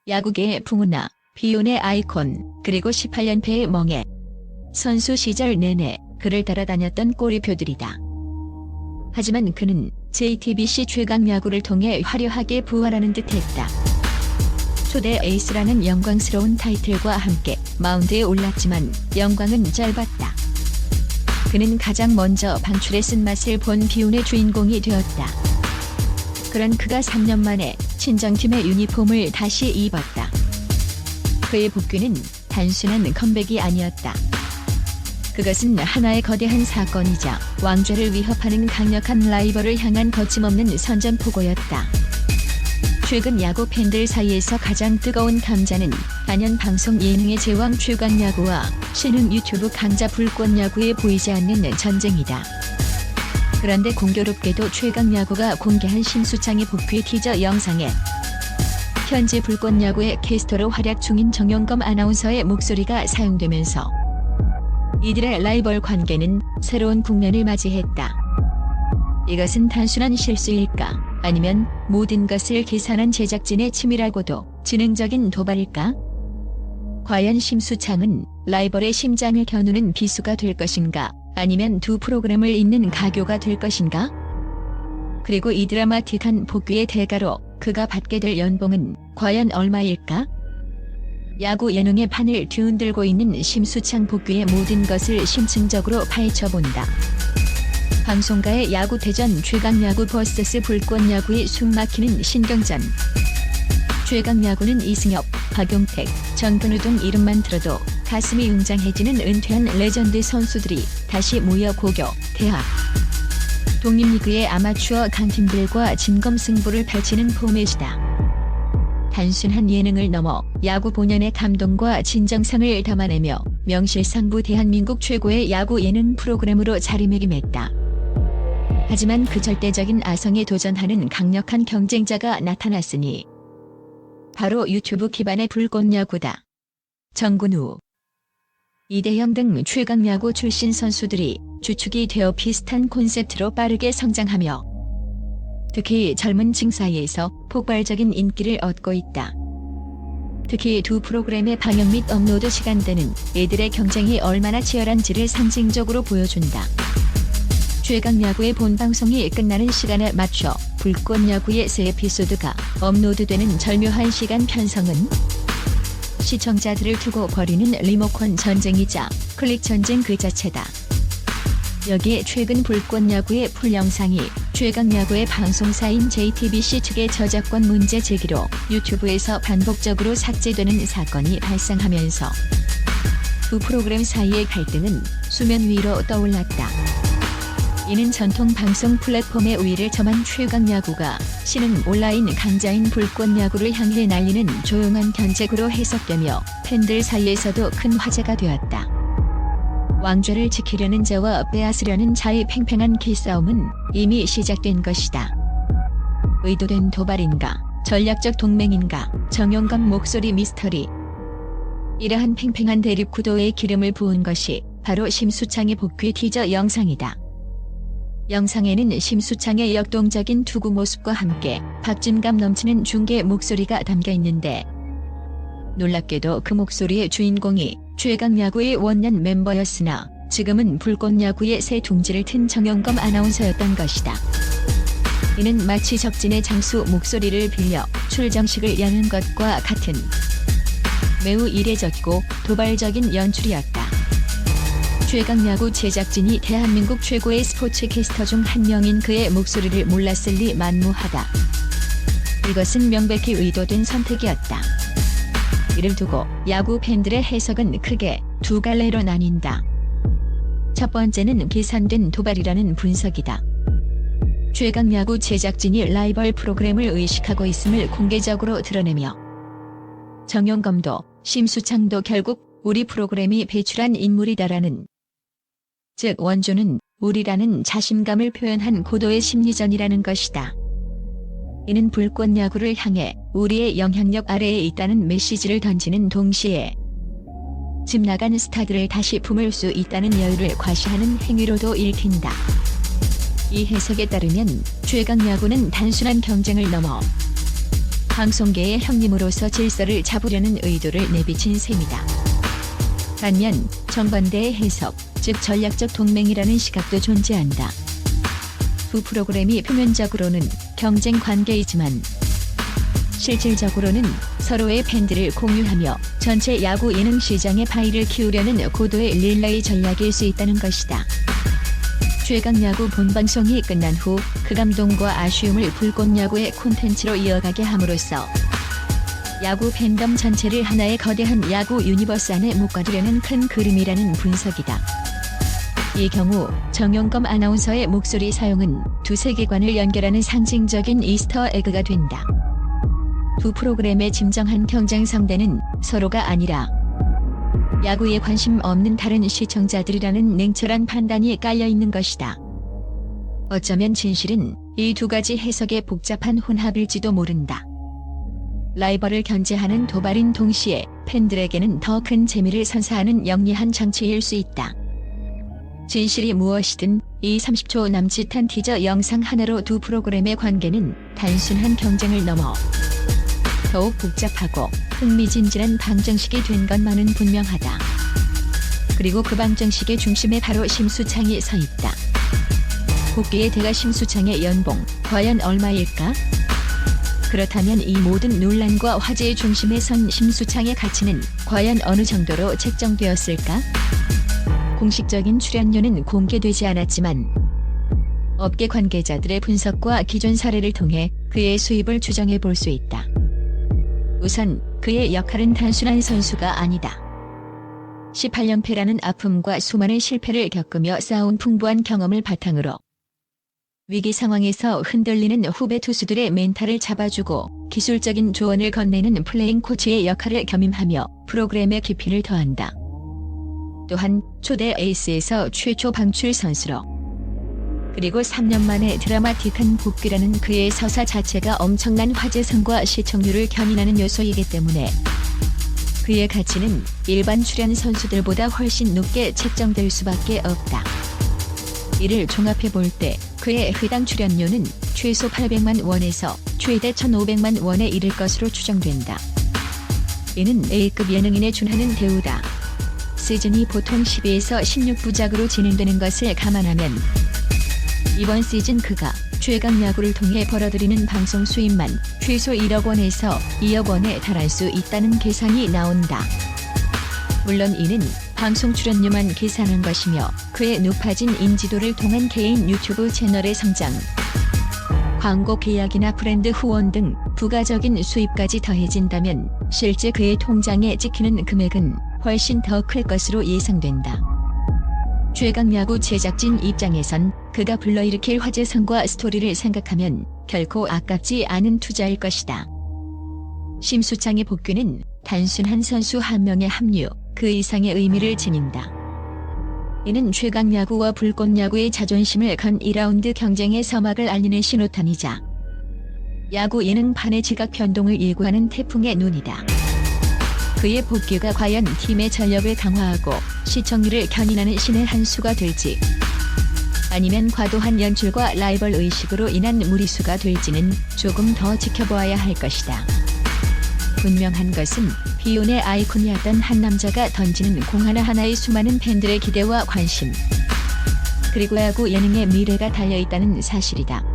야구계의 풍우나 비운의 아이콘, 그리고 18연패의 멍에. 선수 시절 내내 그를 따라다녔던 꼬리표들이다. 하지만 그는 JTBC 최강 야구를 통해 화려하게 부활하는 듯했다. 초대 에이스라는 영광스러운 타이틀과 함께 마운드에 올랐지만 영광은 짧았다. 그는 가장 먼저 방출의 쓴맛을 본 비운의 주인공이 되었다. 그런 그가 3년 만에 친정팀의 유니폼을 다시 입었다. 그의 복귀는 단순한 컴백이 아니었다. 그것은 하나의 거대한 사건이자 왕좌를 위협하는 강력한 라이벌을 향한 거침없는 선전포고였다. 최근 야구 팬들 사이에서 가장 뜨거운 감자는 단연 방송 예능의 제왕 최강야구와 신흥 유튜브 강자 불꽃야구에 보이지 않는 전쟁이다. 그런데 공교롭게도 최강야구가 공개한 심수창의 복귀 티저 영상에 현재 불꽃야구의 캐스터로 활약 중인 정용검 아나운서의 목소리가 사용되면서 이들의 라이벌 관계는 새로운 국면을 맞이했다. 이것은 단순한 실수일까? 아니면 모든 것을 계산한 제작진의 치밀하고도 지능적인 도발일까? 과연 심수창은 라이벌의 심장을 겨누는 비수가 될 것인가? 아니면 두 프로그램을 잇는 가교가 될 것인가? 그리고 이 드라마틱한 복귀의 대가로 그가 받게 될 연봉은 과연 얼마일까? 야구 예능의 판을 뒤흔들고 있는 심수창 복귀의 모든 것을 심층적으로 파헤쳐본다. 방송가의 야구 대전 최강야구 vs 불꽃야구의 숨막히는 신경전. 최강야구는 이승엽, 박용택, 전근우 등 이름만 들어도 가슴이 웅장해지는 은퇴한 레전드 선수들이 다시 모여 고교, 대학, 독립리그의 아마추어 강팀들과 진검승부를 펼치는 포맷이다. 단순한 예능을 넘어 야구 본연의 감동과 진정성을 담아내며 명실상부 대한민국 최고의 야구 예능 프로그램으로 자리매김했다. 하지만 그 절대적인 아성에 도전하는 강력한 경쟁자가 나타났으니 바로 유튜브 기반의 불꽃야구다. 정근우, 이대영 등 최강야구 출신 선수들이 주축이 되어 비슷한 콘셉트로 빠르게 성장하며 특히 젊은 층 사이에서 폭발적인 인기를 얻고 있다. 특히 두 프로그램의 방영 및 업로드 시간대는 이들의 경쟁이 얼마나 치열한지를 상징적으로 보여준다. 최강야구의 본방송이 끝나는 시간에 맞춰 불꽃야구의 새 에피소드가 업로드되는 절묘한 시간 편성은 시청자들을 두고 벌이는 리모컨 전쟁이자 클릭 전쟁 그 자체다. 여기에 최근 불꽃야구의 풀 영상이 최강야구의 방송사인 JTBC 측의 저작권 문제 제기로 유튜브에서 반복적으로 삭제되는 사건이 발생하면서 두 프로그램 사이의 갈등은 수면 위로 떠올랐다. 이는 전통 방송 플랫폼의 우위를 점한 최강야구가 신흥 온라인 강자인 불꽃야구를 향해 날리는 조용한 견제구로 해석되며 팬들 사이에서도 큰 화제가 되었다. 왕좌를 지키려는 자와 빼앗으려는 자의 팽팽한 기싸움은 이미 시작된 것이다. 의도된 도발인가, 전략적 동맹인가, 정용검 목소리 미스터리. 이러한 팽팽한 대립 구도에 기름을 부은 것이 바로 심수창의 복귀 티저 영상이다. 영상에는 심수창의 역동적인 투구 모습과 함께 박진감 넘치는 중계 목소리가 담겨 있는데 놀랍게도 그 목소리의 주인공이 최강야구의 원년 멤버였으나 지금은 불꽃야구의 새 둥지를 튼 정용검 아나운서였던 것이다. 이는 마치 적진의 장수 목소리를 빌려 출정식을 여는 것과 같은 매우 이례적이고 도발적인 연출이었다. 최강야구 제작진이 대한민국 최고의 스포츠 캐스터 중 한 명인 그의 목소리를 몰랐을 리 만무하다. 이것은 명백히 의도된 선택이었다. 이를 두고 야구 팬들의 해석은 크게 두 갈래로 나뉜다. 첫 번째는 계산된 도발이라는 분석이다. 최강야구 제작진이 라이벌 프로그램을 의식하고 있음을 공개적으로 드러내며 정용검도 심수창도 결국 우리 프로그램이 배출한 인물이다라는, 즉 원조는 우리라는 자신감을 표현한 고도의 심리전이라는 것이다. 이는 불꽃야구를 향해 우리의 영향력 아래에 있다는 메시지를 던지는 동시에 집 나간 스타들을 다시 품을 수 있다는 여유를 과시하는 행위로도 읽힌다. 이 해석에 따르면 최강야구는 단순한 경쟁을 넘어 방송계의 형님으로서 질서를 잡으려는 의도를 내비친 셈이다. 반면 정반대의 해석, 즉 전략적 동맹이라는 시각도 존재한다. 두 프로그램이 표면적으로는 경쟁 관계이지만 실질적으로는 서로의 팬들을 공유하며 전체 야구 예능 시장의 파이를 키우려는 고도의 릴레이 전략일 수 있다는 것이다. 최강야구 본방송이 끝난 후 그 감동과 아쉬움을 불꽃야구의 콘텐츠로 이어가게 함으로써 야구 팬덤 전체를 하나의 거대한 야구 유니버스 안에 묶어두려는 큰 그림이라는 분석이다. 이 경우 정용검 아나운서의 목소리 사용은 두 세계관을 연결하는 상징적인 이스터 에그가 된다. 두 프로그램의 진정한 경쟁 상대는 서로가 아니라 야구에 관심 없는 다른 시청자들이라는 냉철한 판단이 깔려있는 것이다. 어쩌면 진실은 이 두 가지 해석의 복잡한 혼합일지도 모른다. 라이벌을 견제하는 도발인 동시에 팬들에게는 더 큰 재미를 선사하는 영리한 정치일 수 있다. 진실이 무엇이든 이 30초 남짓한 티저 영상 하나로 두 프로그램의 관계는 단순한 경쟁을 넘어 더욱 복잡하고 흥미진진한 방정식이 된 것만은 분명하다. 그리고 그 방정식의 중심에 바로 심수창이 서 있다. 복귀의 대가 심수창의 연봉 과연 얼마일까? 그렇다면 이 모든 논란과 화제의 중심에 선 심수창의 가치는 과연 어느 정도로 책정되었을까? 공식적인 출연료는 공개되지 않았지만 업계 관계자들의 분석과 기존 사례를 통해 그의 수입을 추정해 볼 수 있다. 우선 그의 역할은 단순한 선수가 아니다. 18연패라는 아픔과 수많은 실패를 겪으며 쌓아온 풍부한 경험을 바탕으로 위기 상황에서 흔들리는 후배 투수들의 멘탈을 잡아주고 기술적인 조언을 건네는 플레잉 코치의 역할을 겸임하며 프로그램의 깊이를 더한다. 또한 초대 에이스에서 최초 방출 선수로 그리고 3년 만에 드라마틱한 복귀라는 그의 서사 자체가 엄청난 화제성과 시청률을 견인하는 요소이기 때문에 그의 가치는 일반 출연 선수들보다 훨씬 높게 책정될 수밖에 없다. 이를 종합해 볼 때 그의 회당 출연료는 최소 800만 원에서 최대 1,500만 원에 이를 것으로 추정된다. 이는 A급 예능인에 준하는 대우다. 시즌이 보통 12에서 16부작으로 진행되는 것을 감안하면 이번 시즌 그가 최강야구를 통해 벌어들이는 방송 수입만 최소 1억 원에서 2억 원에 달할 수 있다는 계산이 나온다. 물론 이는 방송 출연료만 계산한 것이며 그의 높아진 인지도를 통한 개인 유튜브 채널의 성장, 광고 계약이나 브랜드 후원 등 부가적인 수입까지 더해진다면 실제 그의 통장에 찍히는 금액은 훨씬 더 클 것으로 예상된다. 최강야구 제작진 입장에선 그가 불러일으킬 화제성과 스토리를 생각하면 결코 아깝지 않은 투자일 것이다. 심수창의 복귀는 단순한 선수 한 명의 합류, 그 이상의 의미를 지닌다. 이는 최강야구와 불꽃야구의 자존심을 건 2라운드 경쟁의 서막을 알리는 신호탄이자 야구 예능판의 지각 변동을 예고하는 태풍의 눈이다. 그의 복귀가 과연 팀의 전력을 강화하고 시청률을 견인하는 신의 한 수가 될지 아니면 과도한 연출과 라이벌 의식으로 인한 무리수가 될지는 조금 더 지켜보아야 할 것이다. 분명한 것은 비운의 아이콘이었던 한 남자가 던지는 공 하나하나의 수많은 팬들의 기대와 관심 그리고 야구 예능의 미래가 달려있다는 사실이다.